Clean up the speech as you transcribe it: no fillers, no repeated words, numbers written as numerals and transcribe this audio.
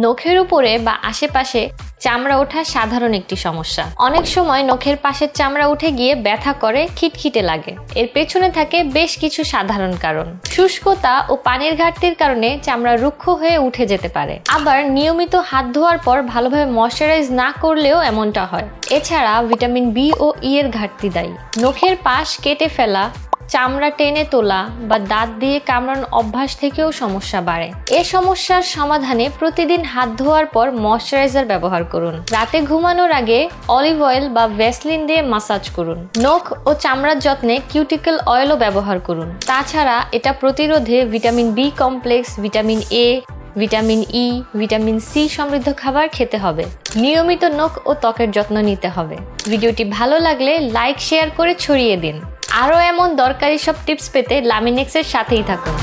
নখের উপরে বা আশেপাশে চামড়া ওঠা সাধারণ একটি সমস্যা। অনেক সময় নখের পাশের চামড়া উঠে গিয়ে ব্যথা করে, খিটখিটে লাগে। এর পেছনে থাকে বেশ কিছু সাধারণ কারণ। শুষ্কতা ও পানির ঘাটতির কারণে চামড়া রুক্ষ হয়ে উঠে যেতে পারে। আবার নিয়মিত হাত ধোয়ার পর ভালোভাবে ময়শ্চারাইজ না করলেও এমনটা হয়। এছাড়া ভিটামিন বি ও ই এর ঘাটতি দায়ী। নখের পাশ কেটে ফেলা, চামড়া টেনে তোলা বা দাঁত দিয়ে কামড়ানো অভ্যাস থেকেও সমস্যা বাড়ে। এ সমস্যার সমাধানে প্রতিদিন হাত ধোয়ার পর ময়শ্চারাইজার ব্যবহার করুন। রাতে ঘুমানোর আগে অলিভ অয়েল বা ভ্যাসলিন দিয়ে মাসাজ করুন। নখ ও চামড়ার যত্নে কিউটিকল অয়েলও ব্যবহার করুন। তাছাড়া এটা প্রতিরোধে vitamin B complex, vitamin A, vitamin E, vitamin C সমৃদ্ধ খাবার খেতে হবে। নিয়মিত নখ ও ত্বকের যত্ন নিতে হবে। ভিডিওটি ভালো লাগলে লাইক, শেয়ার করে ছড়িয়ে দিন। আরও এমন দরকারি সব টিপস পেতে লামিনেক্সের সাথেই থাকুন।